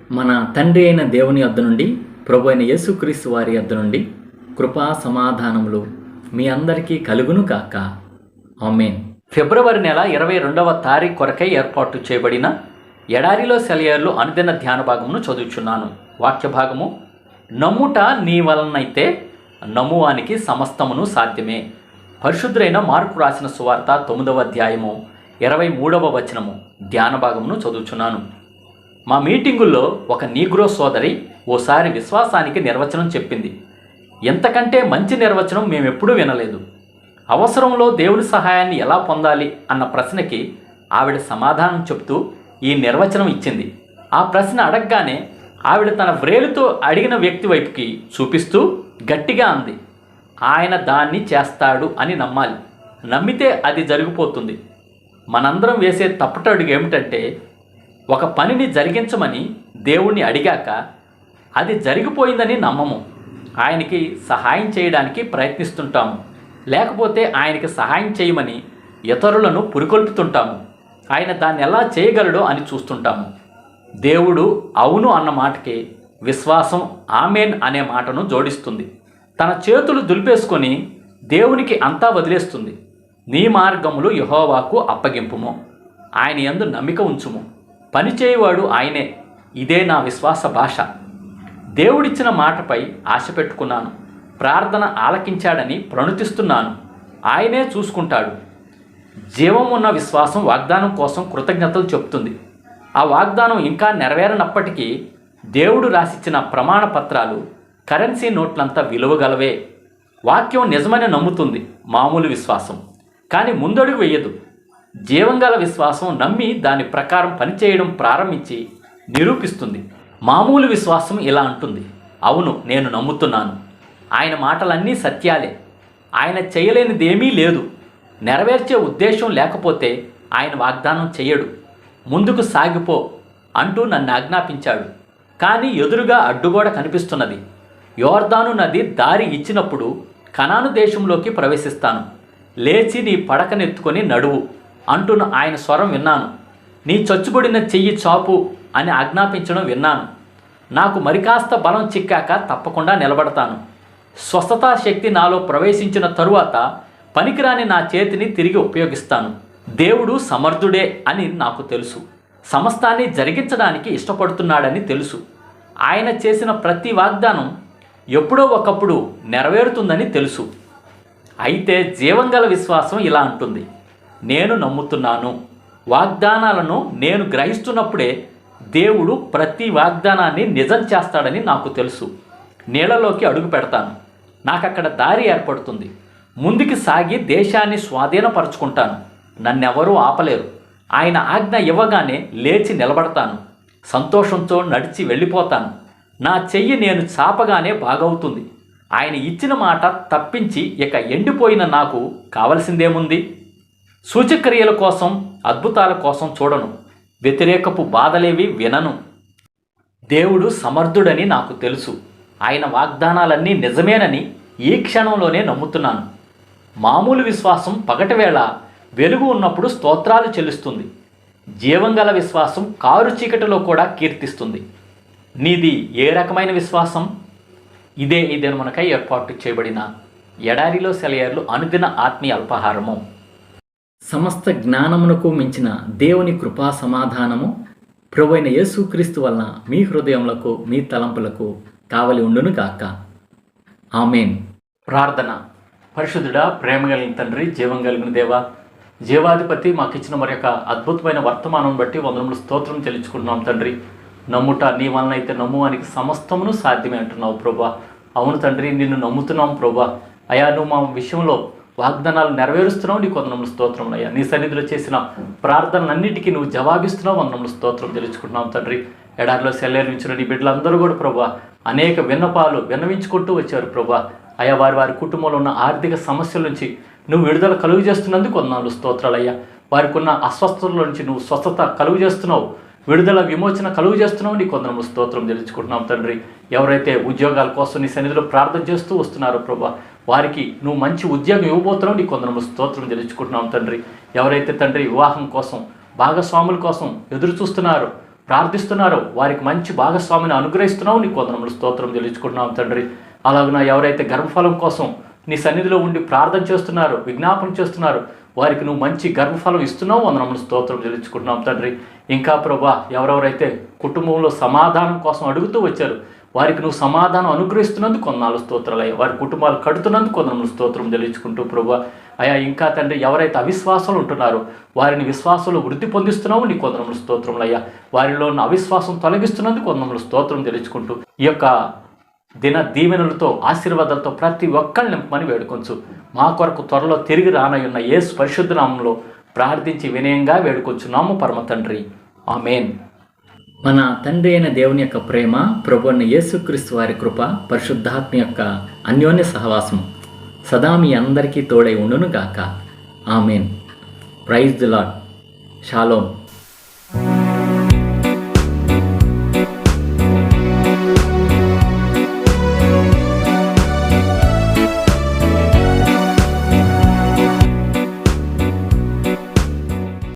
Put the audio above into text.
మన తండ్రి అయిన దేవుని యొద్ద నుండి, ప్రభు అయిన యేసుక్రీస్తు వారి యొద్ద నుండి కృపా సమాధానములు మీ అందరికీ కలుగును కాక. ఆమేన్. ఫిబ్రవరి నెల 22వ తారీఖు కొరకై ఏర్పాటు చేయబడిన ఎడారిలో సెలయేర్లు అనుదిన ధ్యాన భాగమును చదువుచున్నాను. వాక్య భాగము: నమ్ముట నీ వలనైతే నమ్మువానికి సమస్తమును సాధ్యమే. పరిశుద్ధులైన మార్కు రాసిన సువార్త 9వ అధ్యాయము 23వ వచనము ధ్యాన భాగమును చదువుచున్నాను. మా మీటింగుల్లో ఒక నీగ్రో సోదరి ఓసారి విశ్వాసానికి నిర్వచనం చెప్పింది. ఎంతకంటే మంచి నిర్వచనం మేమెప్పుడూ వినలేదు. అవసరంలో దేవుని సహాయాన్ని ఎలా పొందాలి అన్న ప్రశ్నకి ఆవిడ సమాధానం చెప్తూ ఈ నిర్వచనం ఇచ్చింది. ఆ ప్రశ్న అడగగానే ఆవిడ తన వ్రేలుతో అడిగిన వ్యక్తి వైపుకి చూపిస్తూ గట్టిగా అంది, ఆయన దాన్ని చేస్తాడు అని నమ్మాలి. నమ్మితే అది జరిగిపోతుంది. మనందరం వేసే తప్పటడుగు ఏమిటంటే, ఒక పనిని జరిగించమని దేవుణ్ణి అడిగాక అది జరిగిపోయిందని నమ్మము. ఆయనకి సహాయం చేయడానికి ప్రయత్నిస్తుంటాము. లేకపోతే ఆయనకి సహాయం చేయమని ఇతరులను పురికొల్పుతుంటాము. ఆయన దాన్ని ఎలా చేయగలడో అని చూస్తుంటాము. దేవుడు అవును అన్న మాటకి విశ్వాసం ఆమేన్ అనే మాటను జోడిస్తుంది. తన చేతులు దులిపేసుకొని దేవునికి అంతా వదిలేస్తుంది. నీ మార్గములు యెహోవాకు అప్పగింపుము, ఆయన యందు నమ్మిక ఉంచుము, పనిచేయవాడు ఆయనే. ఇదే నా విశ్వాస భాష. దేవుడిచ్చిన మాటపై ఆశ పెట్టుకున్నాను. ప్రార్థన ఆలకించాడని ప్రణుతిస్తున్నాను. ఆయనే చూసుకుంటాడు. జీవం ఉన్న విశ్వాసం వాగ్దానం కోసం కృతజ్ఞతలు చెప్తుంది. ఆ వాగ్దానం ఇంకా నెరవేరనప్పటికీ దేవుడు రాసిచ్చిన ప్రమాణ పత్రాలు కరెన్సీ నోట్లంతా విలువగలవే. వాక్యం నిజమని నమ్ముతుంది మామూలు విశ్వాసం, కానీ ముందడుగు వెయ్యదు. జీవంగల విశ్వాసం నమ్మి దాని ప్రకారం పనిచేయడం ప్రారంభించి నిరూపిస్తుంది. మామూలు విశ్వాసం ఇలా అంటుంది, అవును నేను నమ్ముతున్నాను, ఆయన మాటలన్నీ సత్యాలే, ఆయన చేయలేనిదేమీ లేదు, నెరవేర్చే ఉద్దేశం లేకపోతే ఆయన వాగ్దానం చేయడు, ముందుకు సాగిపో అంటూ నన్ను ఆజ్ఞాపించాడు. కానీ ఎదురుగా అడ్డుగోడ కనిపిస్తున్నది. యోర్దాను నది దారి ఇచ్చినప్పుడు కనాను దేశంలోకి ప్రవేశిస్తాను. లేచి నీ పడకనెత్తుకొని నడువు అంటున్న ఆయన స్వరం విన్నాను. నీ చచ్చుబడిన చెయ్యి చాపు అని ఆజ్ఞాపించడం విన్నాను. నాకు మరికాస్త బలం చిక్కాక తప్పకుండా నిలబడతాను. స్వస్థతా శక్తి నాలో ప్రవేశించిన తరువాత పనికిరాని నా చేతిని తిరిగి ఉపయోగిస్తాను. దేవుడు సమర్థుడే అని నాకు తెలుసు. సమస్తాన్ని జరిగించడానికి ఇష్టపడుతున్నాడని తెలుసు. ఆయన చేసిన ప్రతి వాగ్దానం ఎప్పుడో ఒకప్పుడు నెరవేరుతుందని తెలుసు. అయితే జీవంగల విశ్వాసం ఇలా అంటుంది, నేను నమ్ముతున్నాను. వాగ్దానాలను నేను గ్రహిస్తున్నప్పుడే దేవుడు ప్రతి వాగ్దానాన్ని నిజం చేస్తాడని నాకు తెలుసు. నీళ్లలోకి అడుగు పెడతాను. నాకక్కడ దారి ఏర్పడుతుంది. ముందుకు సాగి దేశాన్ని స్వాధీనపరుచుకుంటాను. నన్నెవరూ ఆపలేరు. ఆయన ఆజ్ఞ ఇవ్వగానే లేచి నిలబడతాను. సంతోషంతో నడిచి వెళ్ళిపోతాను. నా చెయ్యి నేను చాపగానే బాగవుతుంది. ఆయన ఇచ్చిన మాట తప్పించి ఇక ఎండిపోయిన నాకు కావలసిందేముంది? సూచక్రియల కోసం, అద్భుతాల కోసం చూడను. వ్యతిరేకపు బాధలేవి వినను. దేవుడు సమర్థుడని నాకు తెలుసు. ఆయన వాగ్దానాలన్నీ నిజమేనని ఈ క్షణంలోనే నమ్ముతున్నాను. మామూలు విశ్వాసం పగటివేళ వెలుగు ఉన్నప్పుడు స్తోత్రాలు చెల్లిస్తుంది. జీవంగల విశ్వాసం కారు చీకటిలో కూడా కీర్తిస్తుంది. నీది ఏ రకమైన విశ్వాసం? ఇదే మనకై ఏర్పాటు చేయబడిన ఎడారిలో సెలయేర్లు అనుదిన ఆత్మీయ అల్పాహారము. సమస్త జ్ఞానమునకు మించిన దేవుని కృపా సమాధానము ప్రభువైన యేసుక్రీస్తు వలన మీ హృదయములకు, మీ తలంపులకు కావలి ఉండును గాక. ఆమేన్. ప్రార్థన. పరిశుద్ధుడా, ప్రేమ కలిగిన తండ్రి, జీవం కలిగిన దేవా, జీవాధిపతి, మాకు ఇచ్చిన మరి యొక్క అద్భుతమైన వర్తమానం బట్టి వందనములు స్తోత్రం చెల్లించుకుంటున్నాం తండ్రి. నమ్ముట నీ వలన అయితే నమ్మువానికి సమస్తమును సాధ్యమే అంటున్నావు ప్రభా. అవును తండ్రి, నిన్ను నమ్ముతున్నాం ప్రభా. అయా, నువ్వు మా విషయంలో వాగ్దానాలు నెరవేరుస్తున్నావు. నీకు వందనములు స్తోత్రం అయ్యా. నీ సన్నిధిలో చేసిన ప్రార్థనలన్నిటికీ నువ్వు జవాబిస్తున్నావు. వందనములు స్తోత్రం తెలుసుకుంటున్నాం తండ్రి. ఎడారిలో సెలయేర్లు నీ బిడ్డలందరూ కూడా ప్రభా అనేక విన్నపాలు విన్నవించుకుంటూ వచ్చారు ప్రభా. అయా, వారి కుటుంబంలో ఉన్న ఆర్థిక సమస్యల నుంచి నువ్వు విడుదల కలుగు చేస్తున్నందుకు వందనాలు స్తోత్రాలయ్యా. వారికి ఉన్న అస్వస్థతల నుంచి నువ్వు స్వస్థత కలుగు చేస్తున్నావు, విడుదల విమోచన కలుగు చేస్తున్నావు. నీకు వందనములు స్తోత్రం తెలుసుకుంటున్నాం తండ్రి. ఎవరైతే ఉద్యోగాల కోసం నీ సన్నిధిలో ప్రార్థన చేస్తూ వస్తున్నారో ప్రభా, వారికి నువ్వు మంచి ఉద్యోగం ఇవ్వబోతున్నావు. నీకు వందనములు స్తోత్రం తెలుసుకుంటున్నాం తండ్రి. ఎవరైతే తండ్రి వివాహం కోసం, భాగస్వాముల కోసం ఎదురు చూస్తున్నారో ప్రార్థిస్తున్నారో వారికి మంచి భాగస్వామిని అనుగ్రహిస్తున్నావు, నీ వందనములు స్తోత్రం చెల్లించుకుంటున్నాం తండ్రి. అలాగున ఎవరైతే గర్భఫలం కోసం నీ సన్నిధిలో ఉండి ప్రార్థన చేస్తున్నారో, విజ్ఞాపన చేస్తున్నారో, వారికి నువ్వు మంచి గర్భఫలం ఇస్తున్నావు, వందనములు స్తోత్రం చెల్లించుకుంటున్నాం తండ్రి. ఇంకా ప్రభా ఎవరెవరైతే కుటుంబంలో సమాధానం కోసం అడుగుతూ వచ్చారు, వారికి నువ్వు సమాధానం అనుగ్రహిస్తున్నందుకు కొన్నాళ్ళు స్తోత్రాలయ్యా. వారి కుటుంబాలు కడుతున్నందుకు కొందరు స్తోత్రం చెల్లించుకుంటూ ప్రభా అయ్యా. ఇంకా తండ్రి ఎవరైతే అవిశ్వాసాలు ఉంటున్నారో వారిని విశ్వాసంలో వృద్ధి పొందిస్తున్నావు, నీ కొందరు స్తోత్రములయ్యా. వారిలో ఉన్న అవిశ్వాసం తొలగిస్తున్నందుకు కొందరు స్తోత్రం చెల్లించుకుంటూ ఈ యొక్క దిన దీవెనలతో ఆశీర్వాదాలతో ప్రతి ఒక్కరిని నింపమని వేడుకొంచు. మా కొరకు త్వరలో తిరిగి రానయ్యున్న యేసు పరిశుద్ధ నామంలో ప్రార్థించి వినయంగా వేడుకొంచున్నాము పరమ తండ్రి. ఆమేన్. మన తండ్రి అయిన దేవుని యొక్క ప్రేమ, ప్రభు అయిన యేసుక్రీస్తు వారి కృప, పరిశుద్ధాత్మ యొక్క అన్యోన్య సహవాసం సదా మీ అందరికీ తోడై ఉండును గాక. ఆమేన్. Praise the lord. షాలోమ్.